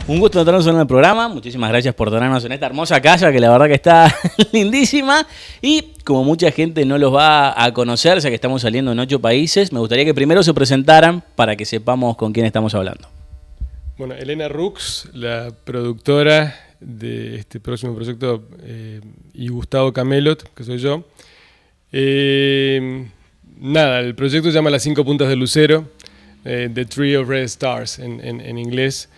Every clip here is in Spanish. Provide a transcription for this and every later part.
Un gusto tenernos en el programa. Muchísimas gracias por tenernos en esta hermosa casa que la verdad que está lindísima. Y como mucha gente no los va a conocer, ya que estamos saliendo en 8 países, me gustaría que primero se presentaran para que sepamos con quién estamos hablando. Bueno, Elena Rux, la productora de este próximo proyecto, y Gustavo Camelot, que soy yo. Nada, el proyecto se llama Las 5 puntas del lucero, The Tree of Red Stars en inglés,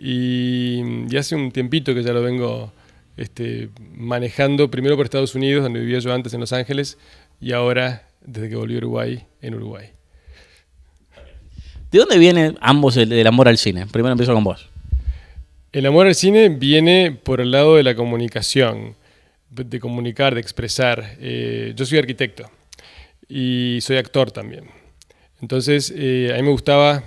y hace un tiempito que ya lo vengo manejando, primero por Estados Unidos, donde vivía yo antes en Los Ángeles, y ahora, desde que volví a Uruguay, en Uruguay. ¿De dónde viene ambos el amor al cine? Primero empiezo con vos. El amor al cine viene por el lado de la comunicación, de comunicar, de expresar. Yo soy arquitecto y soy actor también. Entonces, a mí me gustaba...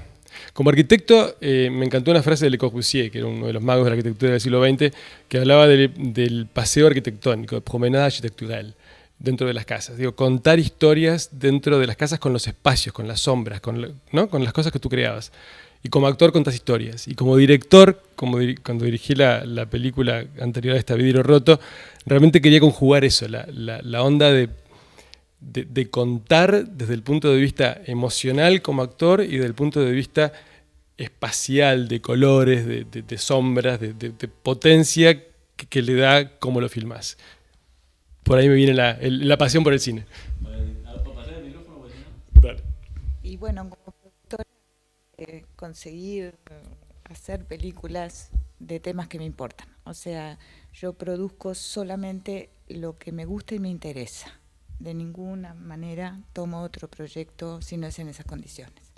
Como arquitecto, me encantó una frase de Le Corbusier, que era uno de los magos de la arquitectura del siglo XX, que hablaba del paseo arquitectónico, de promenade architecturale, dentro de las casas. Digo, contar historias dentro de las casas con los espacios, con las sombras, ¿no? Con las cosas que tú creabas. Y como actor contás historias. Y como director, cuando dirigí la película anterior a esta, Vidrio Roto, realmente quería conjugar eso, la onda de contar desde el punto de vista emocional como actor y desde el punto de vista espacial, de colores, de sombras, de potencia que le da cómo lo filmás. Por ahí me viene la pasión por el cine. Dale. Y bueno, como productora, conseguir hacer películas de temas que me importan. O sea, yo produzco solamente lo que me gusta y me interesa. De ninguna manera tomo otro proyecto si no es en esas condiciones.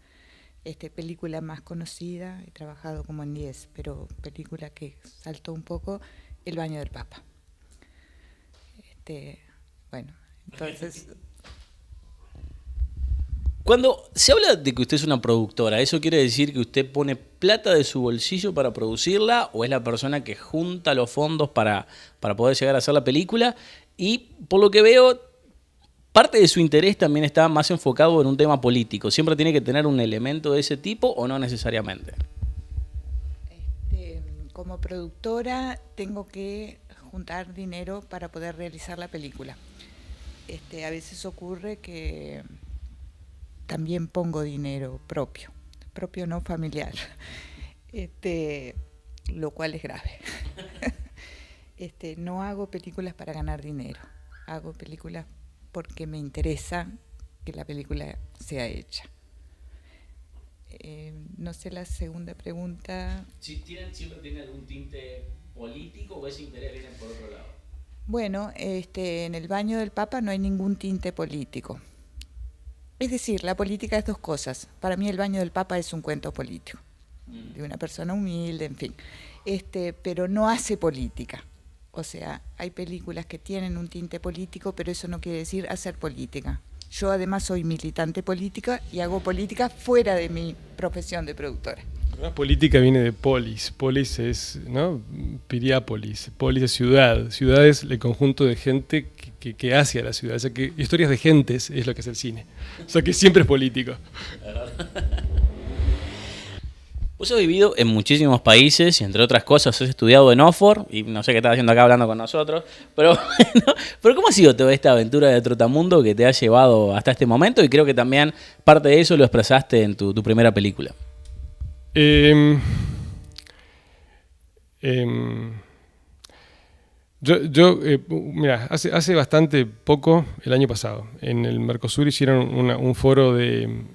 Película más conocida, he trabajado como en 10, pero película que saltó un poco, El baño del Papa. Bueno, entonces... Cuando se habla de que usted es una productora, ¿eso quiere decir que usted pone plata de su bolsillo para producirla o es la persona que junta los fondos para poder llegar a hacer la película? Y por lo que veo, parte de su interés también está más enfocado en un tema político. ¿Siempre tiene que tener un elemento de ese tipo o no necesariamente? Como productora tengo que juntar dinero para poder realizar la película. A veces ocurre que también pongo dinero propio no familiar, lo cual es grave. No hago películas para ganar dinero, hago películas porque me interesa que la película sea hecha. No sé la segunda pregunta. ¿Siempre tiene algún tinte político o ese interés viene por otro lado? Bueno, en El baño del Papa no hay ningún tinte político. Es decir, la política es dos cosas. Para mí El baño del Papa es un cuento político, de una persona humilde, en fin. Pero no hace política. O sea, hay películas que tienen un tinte político, pero eso no quiere decir hacer política. Yo además soy militante política y hago política fuera de mi profesión de productora. La política viene de polis. Polis es, ¿no? Piriápolis. Polis es ciudad. Ciudad es el conjunto de gente que hace a la ciudad. O sea que historias de gentes es lo que es el cine. O sea que siempre es político. Vos has vivido en muchísimos países y entre otras cosas has estudiado en Oxford y no sé qué estás haciendo acá hablando con nosotros, pero ¿cómo ha sido toda esta aventura de Trotamundo que te ha llevado hasta este momento? Y creo que también parte de eso lo expresaste en tu primera película. Mira, hace bastante poco, el año pasado, en el Mercosur hicieron un foro de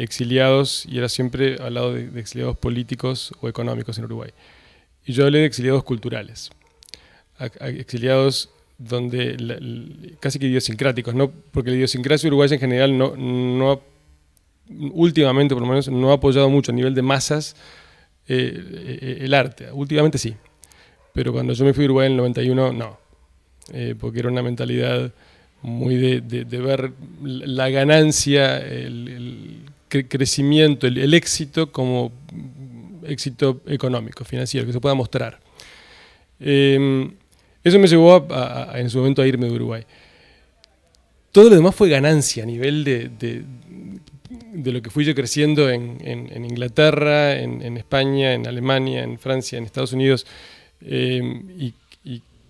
exiliados y era siempre al lado de exiliados políticos o económicos en Uruguay. Y yo hablé de exiliados culturales, exiliados donde casi que idiosincráticos, ¿no? Porque la idiosincrasia uruguaya en general no últimamente por lo menos no ha apoyado mucho a nivel de masas el arte. Últimamente sí. Pero cuando yo me fui a Uruguay en el 91, no. Porque era una mentalidad muy de ver la ganancia, el crecimiento, el éxito como éxito económico, financiero, que se pueda mostrar. Eso me llevó en su momento a irme de Uruguay. Todo lo demás fue ganancia a nivel de lo que fui yo creciendo en Inglaterra, en España, en Alemania, en Francia, en Estados Unidos, y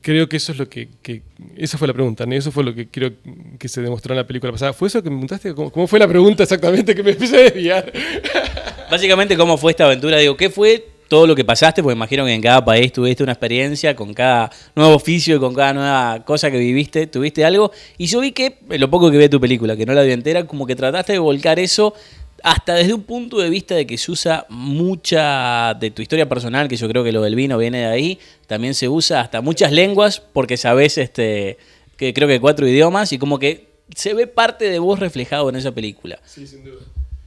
creo que eso es lo que esa fue la pregunta, ¿no? Eso fue lo que creo que se demostró en la película pasada. ¿Fue eso que me preguntaste? ¿Cómo fue la pregunta exactamente que me empecé a desviar? Básicamente, ¿cómo fue esta aventura? Digo, ¿qué fue todo lo que pasaste? Porque imagino que en cada país tuviste una experiencia, con cada nuevo oficio y con cada nueva cosa que viviste, tuviste algo. Y yo vi que, en lo poco que vi de tu película, que no la vi entera, como que trataste de volcar eso hasta desde un punto de vista de que se usa mucha de tu historia personal, que yo creo que lo del vino viene de ahí, también se usa hasta muchas lenguas, porque sabés que creo que 4 idiomas, y como que se ve parte de vos reflejado en esa película. Sí, sin duda.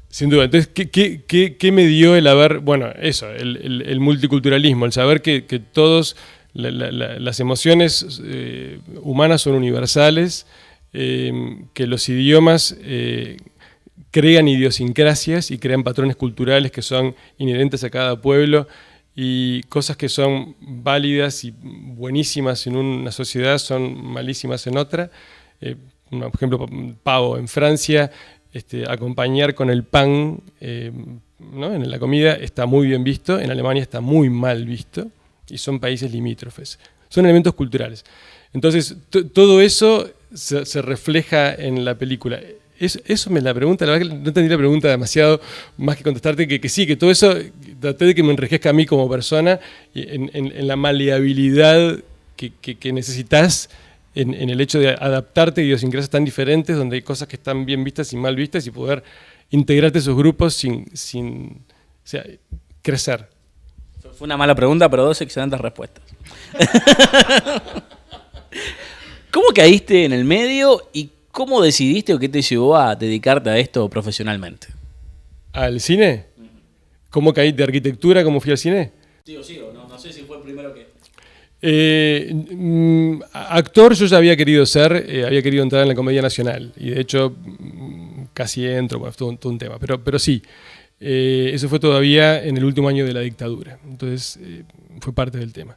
Sin duda. Entonces, ¿qué me dio el haber, bueno, eso, el multiculturalismo, el saber que todos, las emociones humanas son universales, que los idiomas crean idiosincrasias y crean patrones culturales que son inherentes a cada pueblo, y cosas que son válidas y buenísimas en una sociedad son malísimas en otra. Por ejemplo, pavo en Francia, acompañar con el pan, ¿no? En la comida está muy bien visto, en Alemania está muy mal visto, y son países limítrofes. Son elementos culturales. Entonces, todo eso se refleja en la película. Eso me la pregunta, la verdad que no entendí la pregunta demasiado, más que contestarte que sí, que todo eso traté de que me enriquezca a mí como persona, en la maleabilidad que necesitas en el hecho de adaptarte a idiosincrasias tan diferentes, donde hay cosas que están bien vistas y mal vistas, y poder integrarte a esos grupos sin o sea, crecer. Fue una mala pregunta, pero 2 excelentes respuestas. ¿Cómo caíste en el medio y cómo decidiste o qué te llevó a dedicarte a esto profesionalmente? ¿Al cine? ¿Cómo caí de arquitectura? ¿Cómo fui al cine? Sí, no sé si fue el primero que... Actor yo ya había querido ser, había querido entrar en la Comedia Nacional, y de hecho casi entro, bueno, todo un tema, pero sí, eso fue todavía en el último año de la dictadura, entonces fue parte del tema.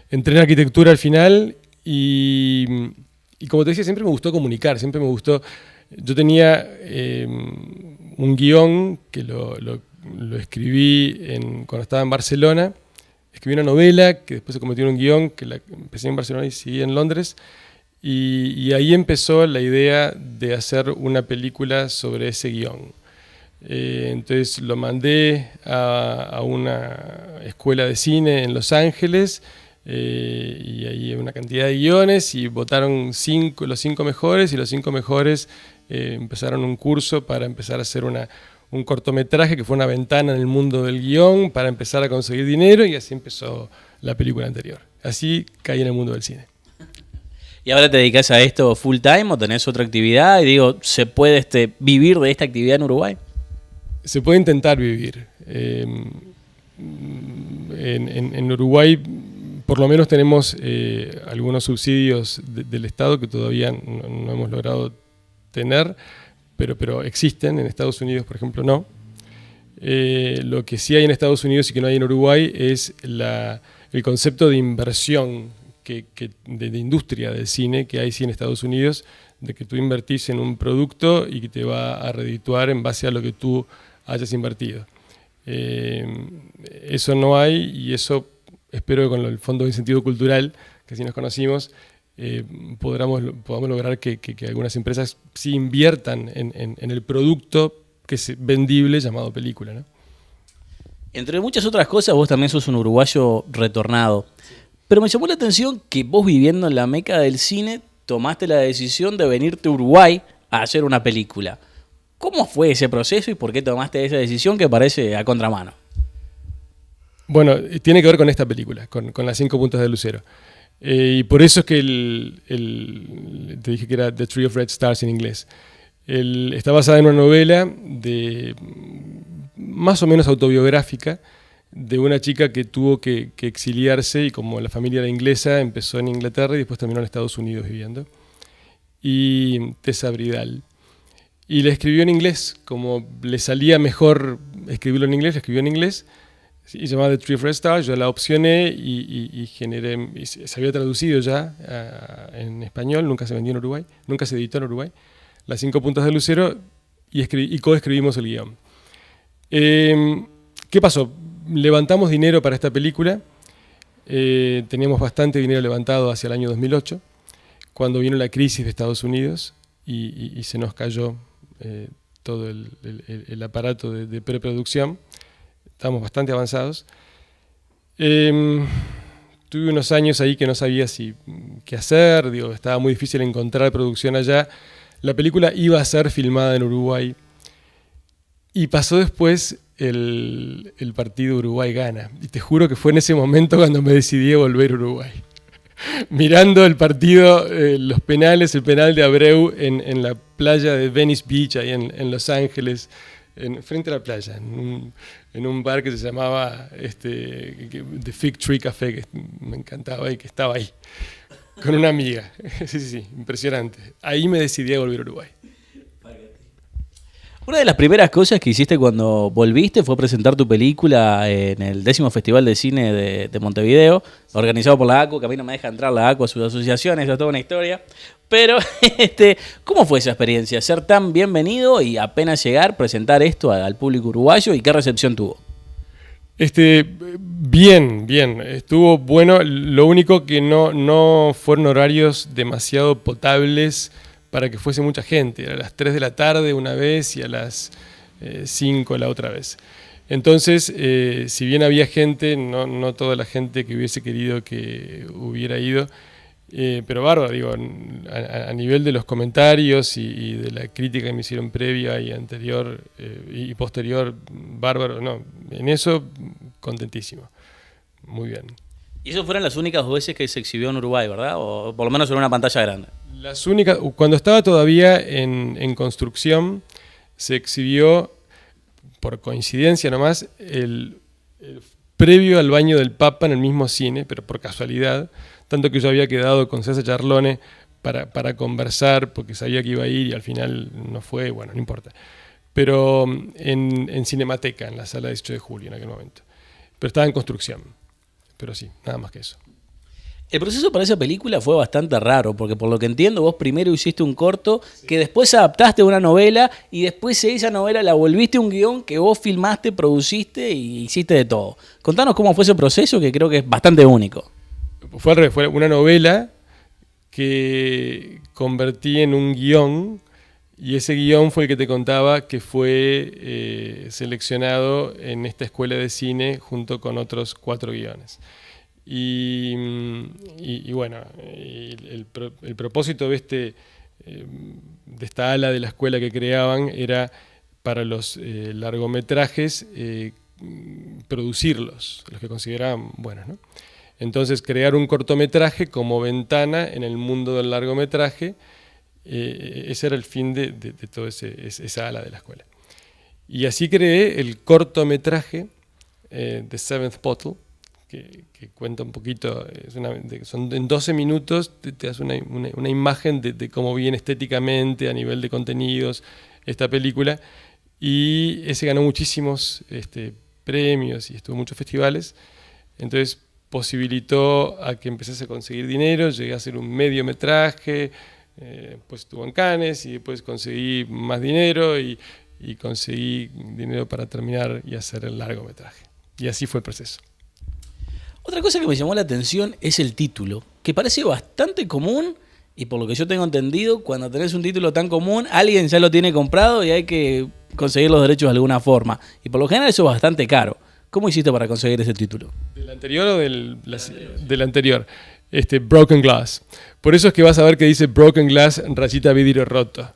Entré en arquitectura al final y como te decía, siempre me gustó comunicar, siempre me gustó. Yo tenía un guión que lo escribí cuando estaba en Barcelona. Escribí una novela que después se convirtió en un guión, que la empecé en Barcelona y seguí en Londres. Y ahí empezó la idea de hacer una película sobre ese guión. Entonces lo mandé a una escuela de cine en Los Ángeles, y ahí hay una cantidad de guiones, y votaron los 5 mejores, y los 5 mejores empezaron un curso para empezar a hacer un cortometraje que fue una ventana en el mundo del guión para empezar a conseguir dinero, y así empezó la película anterior. Así caí en el mundo del cine. ¿Y ahora te dedicas a esto full time o tenés otra actividad? Y digo, ¿se puede vivir de esta actividad en Uruguay? Se puede intentar vivir. En Uruguay por lo menos tenemos algunos subsidios del Estado que todavía no hemos logrado tener, pero existen. En Estados Unidos, por ejemplo, no. Lo que sí hay en Estados Unidos y que no hay en Uruguay es el concepto de inversión de industria del cine que hay sí en Estados Unidos, de que tú invertís en un producto y que te va a redituar en base a lo que tú hayas invertido. Eso no hay, y eso espero que con el Fondo de Incentivo Cultural, que así nos conocimos, podamos lograr que algunas empresas sí inviertan en el producto que es vendible llamado película, ¿no? Entre muchas otras cosas, vos también sos un uruguayo retornado. Pero me llamó la atención que vos, viviendo en la meca del cine, tomaste la decisión de venirte a Uruguay a hacer una película. ¿Cómo fue ese proceso y por qué tomaste esa decisión que parece a contramano? Bueno, tiene que ver con esta película, con Las 5 puntas del Lucero. Y por eso es que te dije que era The Tree of Red Stars en inglés. Está basada en una novela más o menos autobiográfica de una chica que tuvo que exiliarse, y como la familia era inglesa, empezó en Inglaterra y después terminó en Estados Unidos viviendo. Y Tessa Bridal. Y la escribió en inglés, como le salía mejor escribirlo en inglés, la escribió en inglés, y se llamaba The Tree of Red Stars. Yo la opcioné y generé, y se había traducido ya en español, nunca se vendió en Uruguay, nunca se editó en Uruguay. Las 5 puntas del Lucero y coescribimos el guión. ¿Qué pasó? Levantamos dinero para esta película. Teníamos bastante dinero levantado hacia el año 2008, cuando vino la crisis de Estados Unidos y se nos cayó todo el aparato de preproducción. Estábamos bastante avanzados. Tuve unos años ahí que no sabía qué hacer, estaba muy difícil encontrar producción allá. La película iba a ser filmada en Uruguay y pasó después el partido Uruguay-Ghana. Y te juro que fue en ese momento cuando me decidí a volver a Uruguay. Mirando el partido, los penales, el penal de Abreu en la playa de Venice Beach, ahí en Los Ángeles, frente a la playa, en un bar que se llamaba The Fig Tree Café, que me encantaba y que estaba ahí, con una amiga. Sí, impresionante. Ahí me decidí a volver a Uruguay. Una de las primeras cosas que hiciste cuando volviste fue presentar tu película en el 10º Festival de Cine de Montevideo, organizado por la ACU, que a mí no me deja entrar la ACU a sus asociaciones, eso es toda una historia. Pero, ¿cómo fue esa experiencia? Ser tan bienvenido y apenas llegar, presentar esto al público uruguayo, ¿y qué recepción tuvo? Bien, estuvo bueno. Lo único que no fueron horarios demasiado potables para que fuese mucha gente. Era a las 3 de la tarde una vez y a las 5 la otra vez. Entonces, si bien había gente, no toda la gente que hubiese querido que hubiera ido, pero bárbaro, a nivel de los comentarios y de la crítica que me hicieron previa y anterior y posterior, bárbaro, en eso contentísimo, muy bien. Y esas fueron las únicas 2 veces que se exhibió en Uruguay, ¿verdad? O por lo menos en una pantalla grande. Las únicas, cuando estaba todavía en construcción, se exhibió, por coincidencia nomás, el previo al baño del Papa en el mismo cine, pero por casualidad, tanto que yo había quedado con César Charlone para conversar, porque sabía que iba a ir y al final no fue, bueno, no importa. Pero en Cinemateca, en la sala 18 de julio en aquel momento. Pero estaba en construcción, pero sí, nada más que eso. El proceso para esa película fue bastante raro, porque por lo que entiendo vos primero hiciste un corto, que después adaptaste a una novela, y después esa novela la volviste un guión que vos filmaste, produciste y hiciste de todo. Contanos cómo fue ese proceso, que creo que es bastante único. Fue al revés, fue una novela que convertí en un guión, y ese guión fue el que te contaba que fue seleccionado en esta escuela de cine junto con otros 4 guiones. Y bueno, el propósito de esta ala de la escuela que creaban era para los largometrajes producirlos, los que consideraban buenos, ¿no? Entonces crear un cortometraje como ventana en el mundo del largometraje, ese era el fin de toda esa ala de la escuela. Y así creé el cortometraje The Seventh Bottle, que cuenta un poquito, son en 12 minutos, te hace una imagen de cómo viene estéticamente, a nivel de contenidos, esta película, y ese ganó muchísimos premios y estuvo en muchos festivales, entonces posibilitó a que empezase a conseguir dinero, llegué a hacer un mediometraje, pues estuvo en Cannes y después conseguí más dinero y conseguí dinero para terminar y hacer el largometraje, y así fue el proceso. Otra cosa que me llamó la atención es el título, que parece bastante común, y por lo que yo tengo entendido, cuando tenés un título tan común, alguien ya lo tiene comprado y hay que conseguir los derechos de alguna forma. Y por lo general eso es bastante caro. ¿Cómo hiciste para conseguir ese título? ¿Del anterior o del anterior? Broken Glass. Por eso es que vas a ver que dice Broken Glass, rayita vidrio roto.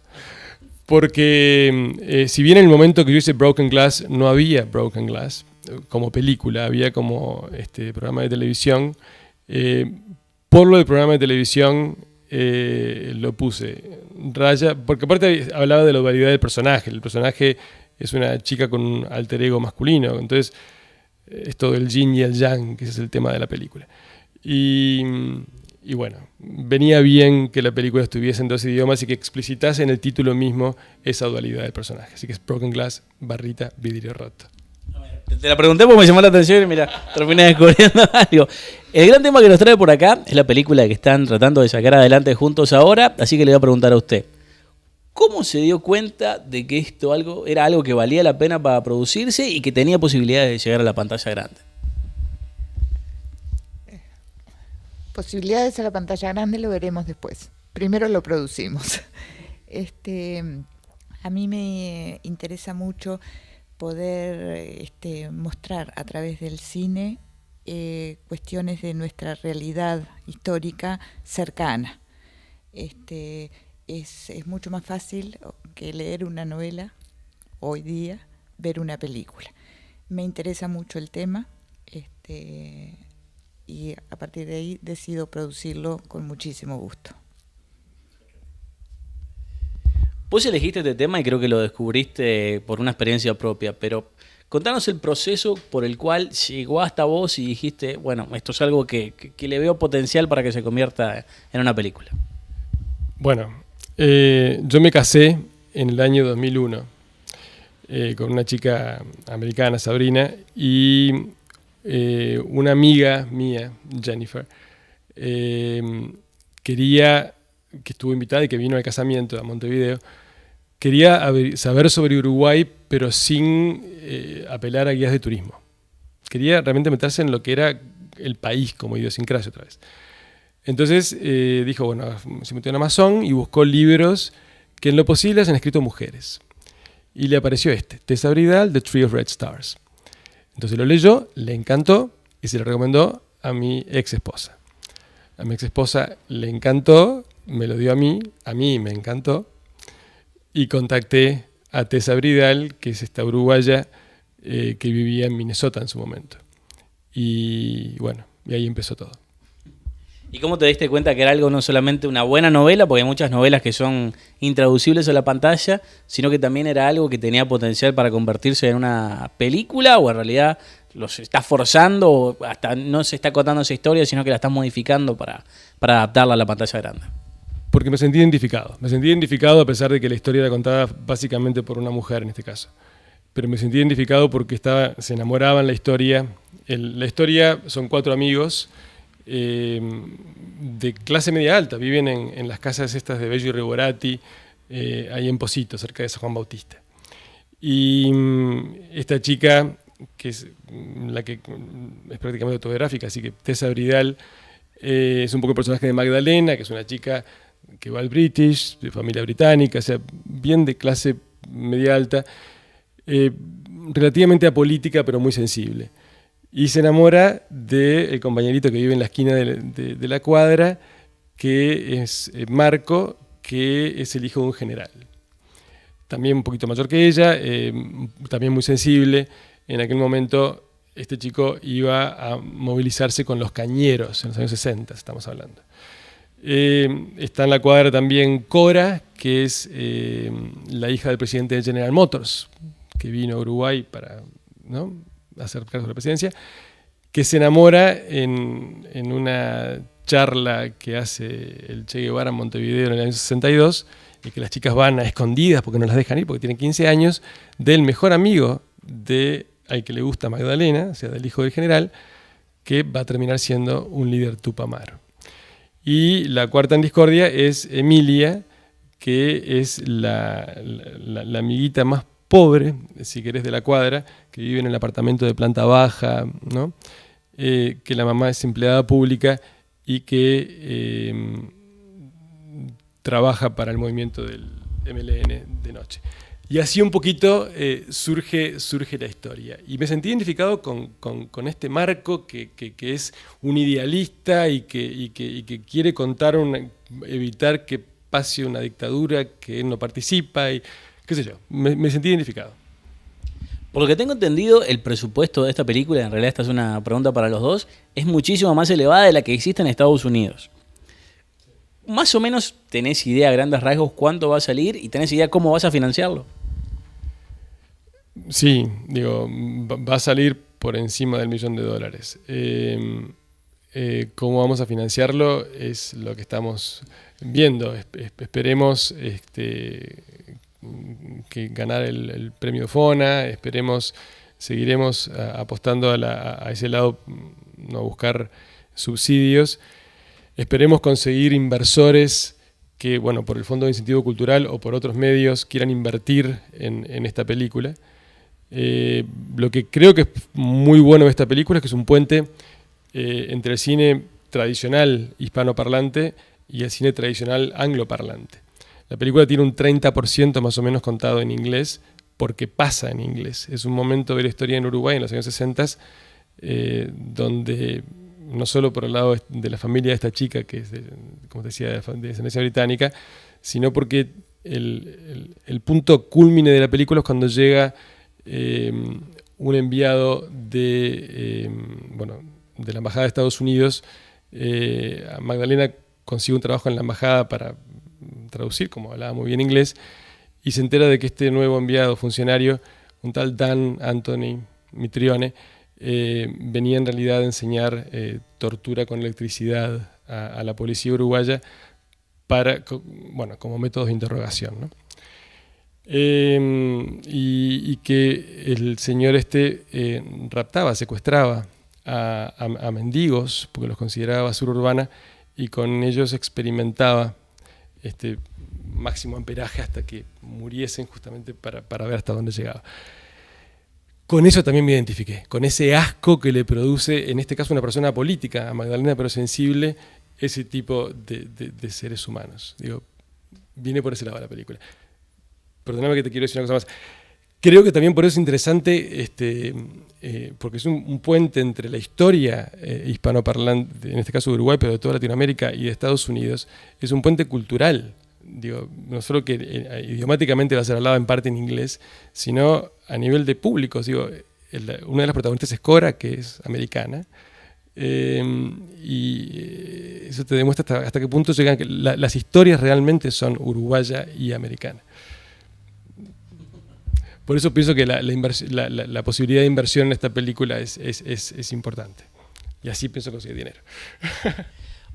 Porque si bien en el momento que yo hice Broken Glass no había Broken Glass como película, había como programa de televisión, por lo del programa de televisión lo puse raya, porque aparte hablaba de la dualidad del personaje. El personaje es una chica con un alter ego masculino, entonces es todo el yin y el yang, que ese es el tema de la película. Y bueno, venía bien que la película estuviese en 2 idiomas y que explicitase en el título mismo esa dualidad del personaje. Así que es Broken Glass, barrita, vidrio roto. Te la pregunté porque me llamó la atención y mira, terminé descubriendo algo. El gran tema que nos trae por acá es la película que están tratando de sacar adelante juntos ahora, así que le voy a preguntar a usted. ¿Cómo se dio cuenta de que esto era algo que valía la pena para producirse y que tenía posibilidades de llegar a la pantalla grande? Posibilidades a la pantalla grande lo veremos después. Primero lo producimos. A mí me interesa mucho poder mostrar a través del cine cuestiones de nuestra realidad histórica cercana. Es mucho más fácil que leer una novela hoy día, ver una película. Me interesa mucho el tema y a partir de ahí decido producirlo con muchísimo gusto. Vos elegiste este tema y creo que lo descubriste por una experiencia propia, pero contanos el proceso por el cual llegó hasta vos y dijiste, bueno, esto es algo que le veo potencial para que se convierta en una película. Bueno, yo me casé en el año 2001 con una chica americana, Sabrina, y una amiga mía, Jennifer, quería, que estuvo invitada y que vino al casamiento a Montevideo, quería saber sobre Uruguay, pero sin apelar a guías de turismo. Quería realmente meterse en lo que era el país como idiosincrasia otra vez. Entonces dijo, bueno, se metió en Amazon y buscó libros que en lo posible hayan escrito mujeres. Y le apareció Tessa Bridal, The Tree of Red Stars. Entonces lo leyó, le encantó y se lo recomendó a mi ex esposa. A mi ex esposa le encantó, me lo dio a mí me encantó. Y contacté a Tessa Bridal, que es esta uruguaya que vivía en Minnesota en su momento. Y bueno, y ahí empezó todo. ¿Y cómo te diste cuenta que era algo no solamente una buena novela, porque hay muchas novelas que son intraducibles a la pantalla, sino que también era algo que tenía potencial para convertirse en una película, o en realidad los estás forzando o hasta no se está contando esa historia, sino que la estás modificando para adaptarla a la pantalla grande? Porque me sentí identificado. Me sentí identificado a pesar de que la historia era contada básicamente por una mujer en este caso. Pero me sentí identificado porque se enamoraba en la historia. La historia son 4 amigos de clase media alta. Viven en las casas estas de Bello y Reborati, ahí en Posito, cerca de San Juan Bautista. Y esta chica, que es la que es prácticamente autobiográfica, así que Tessa Bridal es un poco el personaje de Magdalena, que es una chica que va al British, de familia británica, o sea, bien de clase media alta, relativamente apolítica, pero muy sensible. Y se enamora del compañerito que vive en la esquina de la cuadra, que es Marco, que es el hijo de un general. También un poquito mayor que ella, también muy sensible. En aquel momento este chico iba a movilizarse con los cañeros, en los años 60 estamos hablando. Está en la cuadra también Cora, que es la hija del presidente de General Motors, que vino a Uruguay para hacer cargo de la presidencia, que se enamora en una charla que hace el Che Guevara en Montevideo en el año 62, y que las chicas van a escondidas porque no las dejan ir, porque tienen 15 años, del mejor amigo al que le gusta Magdalena, o sea, del hijo del general, que va a terminar siendo un líder tupamaro. Y la cuarta en discordia es Emilia, que es la amiguita más pobre, si querés, de la cuadra, que vive en el apartamento de planta baja, ¿no? Que la mamá es empleada pública y que trabaja para el movimiento del MLN de noche. Y así un poquito surge la historia. Y me sentí identificado con este Marco que es un idealista y que quiere evitar que pase una dictadura, que él no participa, y qué sé yo. Me sentí identificado. Por lo que tengo entendido, el presupuesto de esta película, en realidad esta es una pregunta para los dos, es muchísimo más elevada de la que existe en Estados Unidos. ¿Más o menos tenés idea a grandes rasgos cuánto va a salir y tenés idea cómo vas a financiarlo? Sí, digo, va a salir por encima del $1.000.000. ¿Cómo vamos a financiarlo? Es lo que estamos viendo. Esperemos que ganar el premio FONA, seguiremos apostando a ese lado, no buscar subsidios. Esperemos conseguir inversores que, bueno, por el Fondo de Incentivo Cultural o por otros medios quieran invertir en esta película. Lo que creo que es muy bueno de esta película es que es un puente entre el cine tradicional hispanoparlante y el cine tradicional angloparlante. La película tiene un 30% más o menos contado en inglés porque pasa en inglés. Es un momento de la historia en Uruguay en los años 60 donde no solo por el lado de la familia de esta chica, que es, como te decía, de descendencia británica, sino porque el punto cúlmine de la película es cuando llega un enviado de la Embajada de Estados Unidos. Magdalena consigue un trabajo en la embajada para traducir, como hablaba muy bien inglés, y se entera de que este nuevo enviado funcionario, un tal Dan Anthony Mitrione, venía en realidad a enseñar tortura con electricidad a la policía uruguaya como métodos de interrogación, ¿no? Y que el señor raptaba, secuestraba a mendigos, porque los consideraba basura urbana, y con ellos experimentaba este máximo amperaje hasta que muriesen, justamente para ver hasta dónde llegaba. Con eso también me identifiqué, con ese asco que le produce, en este caso una persona política, a Magdalena, pero sensible, ese tipo de seres humanos. Digo, viene por ese lado la película. Perdóname que te quiero decir una cosa más. Creo que también por eso es interesante, porque es un puente entre la historia hispanoparlante, en este caso de Uruguay, pero de toda Latinoamérica y de Estados Unidos. Es un puente cultural. Digo, no solo que idiomáticamente va a ser hablado en parte en inglés, sino a nivel de públicos. Digo, una de las protagonistas es Cora, que es americana, y eso te demuestra hasta qué punto llegan que las historias realmente son uruguaya y americana. Por eso pienso que la posibilidad de inversión en esta película es importante. Y así pienso conseguir dinero.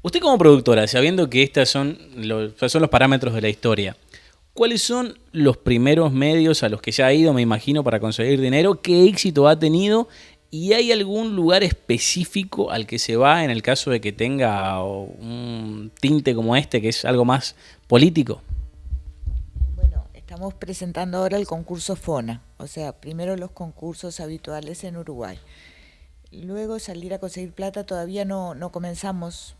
Usted como productora, sabiendo que estos son los parámetros de la historia, ¿cuáles son los primeros medios a los que ya ha ido, me imagino, para conseguir dinero? ¿Qué éxito ha tenido? ¿Y hay algún lugar específico al que se va en el caso de que tenga un tinte como este, que es algo más político? Bueno, estamos presentando ahora el concurso FONA, o sea, primero los concursos habituales en Uruguay. Luego salir a conseguir plata, todavía no comenzamos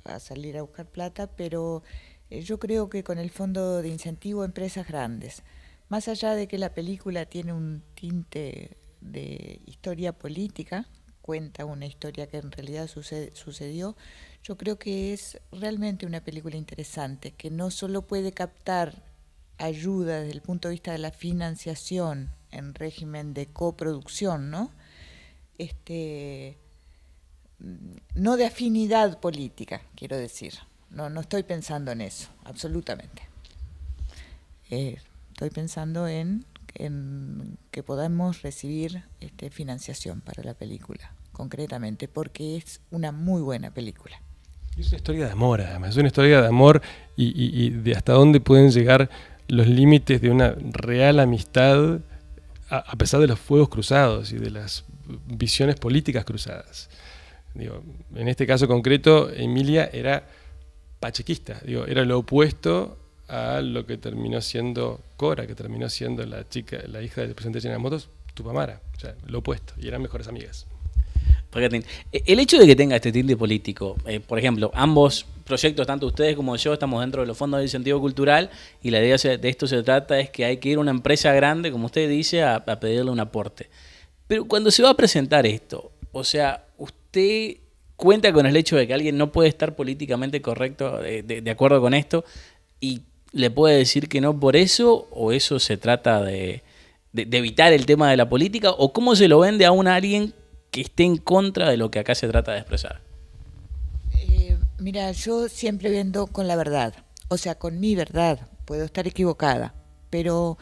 a salir a buscar plata, pero yo creo que con el Fondo de Incentivo a Empresas Grandes, más allá de que la película tiene un tinte de historia política, cuenta una historia que en realidad sucedió, yo creo que es realmente una película interesante, que no solo puede captar ayuda desde el punto de vista de la financiación en régimen de coproducción, ¿no? No de afinidad política, quiero decir. No estoy pensando en eso, absolutamente. Estoy pensando en que podamos recibir financiación para la película, concretamente, porque es una muy buena película. Es una historia de amor, además. Es una historia de amor y de hasta dónde pueden llegar los límites de una real amistad a pesar de los fuegos cruzados y de las visiones políticas cruzadas. Digo, en este caso concreto, Emilia era pachequista, era lo opuesto a lo que terminó siendo Cora, que terminó siendo la hija del presidente Yamamoto, Tupamara, o sea, lo opuesto, y eran mejores amigas. El hecho de que tenga este tinte político, por ejemplo, ambos proyectos, tanto ustedes como yo, estamos dentro de los fondos de incentivo cultural, y la idea de esto se trata es que hay que ir a una empresa grande, como usted dice, a pedirle un aporte. Pero cuando se va a presentar esto, o sea, usted cuenta con el hecho de que alguien no puede estar políticamente correcto de acuerdo con esto y le puede decir que no por eso, o eso se trata de evitar el tema de la política, o cómo se lo vende a alguien que esté en contra de lo que acá se trata de expresar. Mira, yo siempre vendo con la verdad, o sea, con mi verdad. Puedo estar equivocada, pero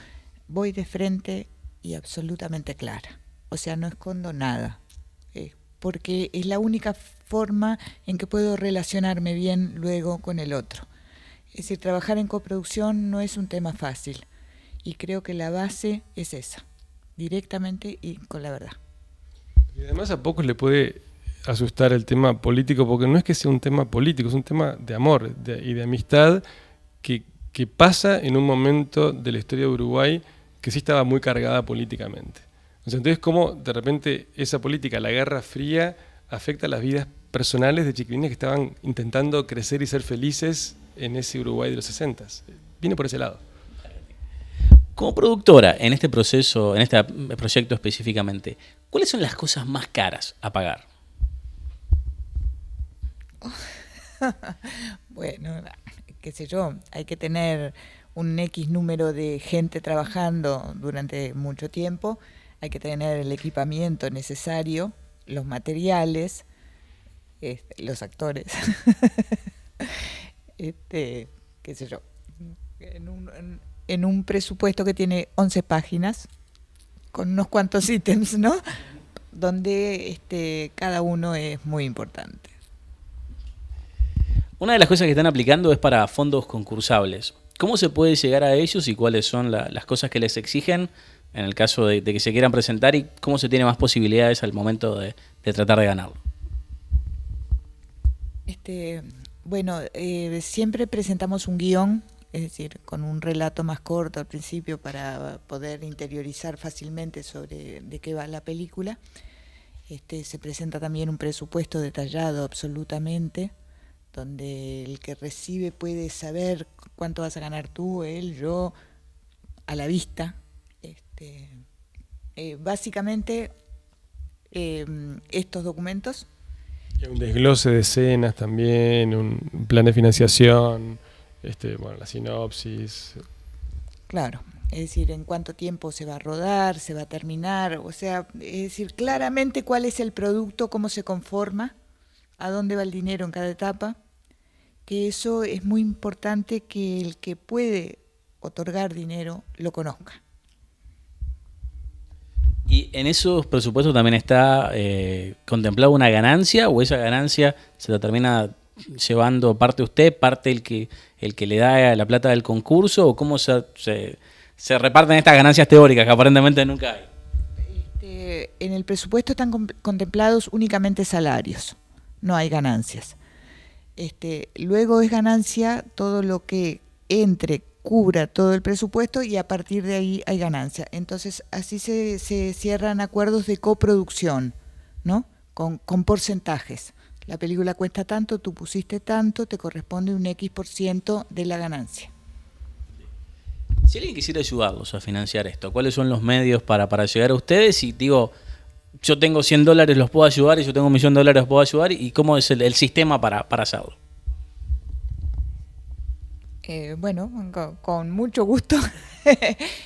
voy de frente y absolutamente clara. O sea, no escondo nada, porque es la única forma en que puedo relacionarme bien luego con el otro. Es decir, trabajar en coproducción no es un tema fácil, y creo que la base es esa, directamente y con la verdad. Y además a pocos le puede asustar el tema político, porque no es que sea un tema político, es un tema de amor y de amistad que pasa en un momento de la historia de Uruguay que sí estaba muy cargada políticamente. Entonces, cómo de repente esa política, la Guerra Fría, afecta las vidas personales de chiquilines que estaban intentando crecer y ser felices en ese Uruguay de los 60s. Viene por ese lado. Como productora, en este proceso, en este proyecto específicamente, ¿cuáles son las cosas más caras a pagar? Bueno, qué sé yo, hay que tener un X número de gente trabajando durante mucho tiempo, hay que tener el equipamiento necesario, los materiales, los actores, qué sé yo, en un presupuesto que tiene 11 páginas, con unos cuantos ítems, ¿no? Donde cada uno es muy importante. Una de las cosas que están aplicando es para fondos concursables. ¿Cómo se puede llegar a ellos y cuáles son las cosas que les exigen en el caso de que se quieran presentar y cómo se tiene más posibilidades al momento de tratar de ganarlo? Bueno, siempre presentamos un guión, es decir, con un relato más corto al principio para poder interiorizar fácilmente sobre de qué va la película. Se presenta también un presupuesto detallado absolutamente, donde el que recibe puede saber cuánto vas a ganar tú, él, yo, a la vista. Básicamente, estos documentos. Un desglose de escenas también, un plan de financiación, la sinopsis. Claro, es decir, en cuánto tiempo se va a rodar, se va a terminar, o sea, es decir, claramente cuál es el producto, cómo se conforma, a dónde va el dinero en cada etapa, que eso es muy importante que el que puede otorgar dinero lo conozca. ¿Y en esos presupuestos también está contemplada una ganancia o esa ganancia se la termina llevando parte usted, parte el que le da la plata del concurso o cómo se reparten estas ganancias teóricas que aparentemente nunca hay? En el presupuesto están contemplados únicamente salarios, no hay ganancias. Luego es ganancia todo lo que cubra todo el presupuesto y a partir de ahí hay ganancia. Entonces así se cierran acuerdos de coproducción, ¿no? Con porcentajes. La película cuesta tanto, tú pusiste tanto, te corresponde un X% de la ganancia. Si alguien quisiera ayudarlos a financiar esto, ¿cuáles son los medios para llegar a ustedes? Y digo, yo tengo $100, los puedo ayudar, y yo tengo $1.000.000, los puedo ayudar, ¿y cómo es el sistema para hacerlo? Bueno, con mucho gusto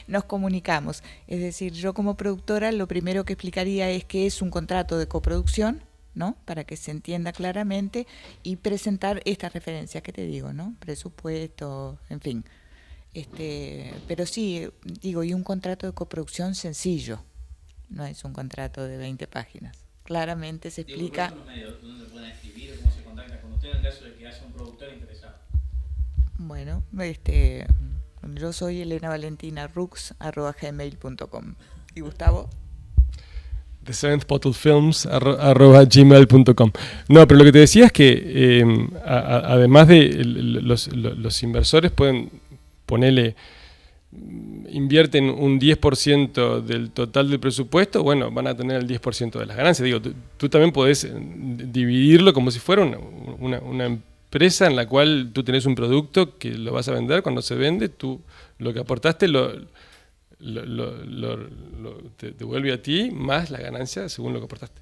nos comunicamos. Es decir, yo como productora lo primero que explicaría es que es un contrato de coproducción, ¿no? Para que se entienda claramente y presentar estas referencias que te digo, ¿no? Presupuesto, en fin. Pero sí, digo, y un contrato de coproducción sencillo, no es un contrato de 20 páginas. Claramente se explica. ¿Cuáles son los medios donde pueden escribir o cómo se contactan con usted en el caso de que haya un productor interesado? Bueno, yo soy elenavalentinaRux@gmail.com. ¿Y Gustavo? TheSeventhBottleFilms@gmail.com. No, pero lo que te decía es que además de los inversores pueden invierten un 10% del total del presupuesto, bueno, van a tener el 10% de las ganancias. Digo, tú también podés dividirlo como si fuera una empresa en la cual tú tenés un producto que lo vas a vender. Cuando se vende, tú lo que aportaste te devuelve a ti más la ganancia según lo que aportaste.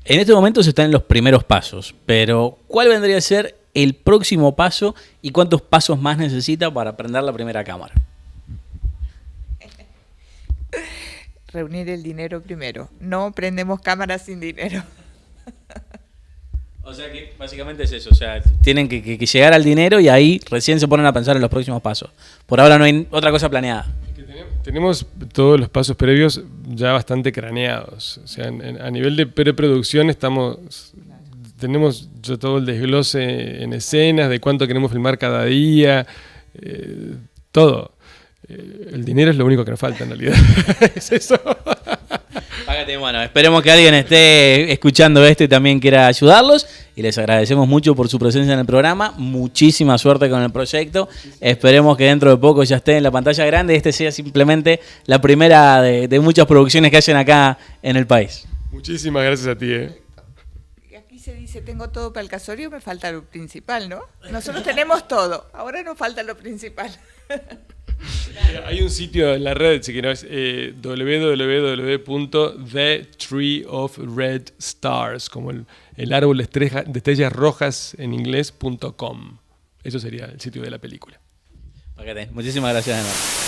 En este momento se están en los primeros pasos, pero ¿cuál vendría a ser el próximo paso y cuántos pasos más necesita para prender la primera cámara? Reunir el dinero primero. No prendemos cámaras sin dinero. O sea que básicamente es eso, o sea, tienen que llegar al dinero y ahí recién se ponen a pensar en los próximos pasos. Por ahora no hay otra cosa planeada. Tenemos todos los pasos previos ya bastante craneados. O sea, a nivel de preproducción tenemos ya todo el desglose en escenas de cuánto queremos filmar cada día, todo. El dinero es lo único que nos falta en realidad. Es eso. Paga Bueno, esperemos que alguien esté escuchando esto y también quiera ayudarlos. Y les agradecemos mucho por su presencia en el programa. Muchísima suerte con el proyecto. Esperemos que dentro de poco ya esté en la pantalla grande y este sea simplemente la primera de muchas producciones que hacen acá en el país. Muchísimas gracias a ti. Aquí se dice, tengo todo para el casorio, me falta lo principal, ¿no? Nosotros tenemos todo, ahora nos falta lo principal. Hay un sitio en la red, si no es www.thetreeofredstars, como el árbol de estrellas rojas en inglés.com. Eso sería el sitio de la película. Muchísimas gracias de nuevo.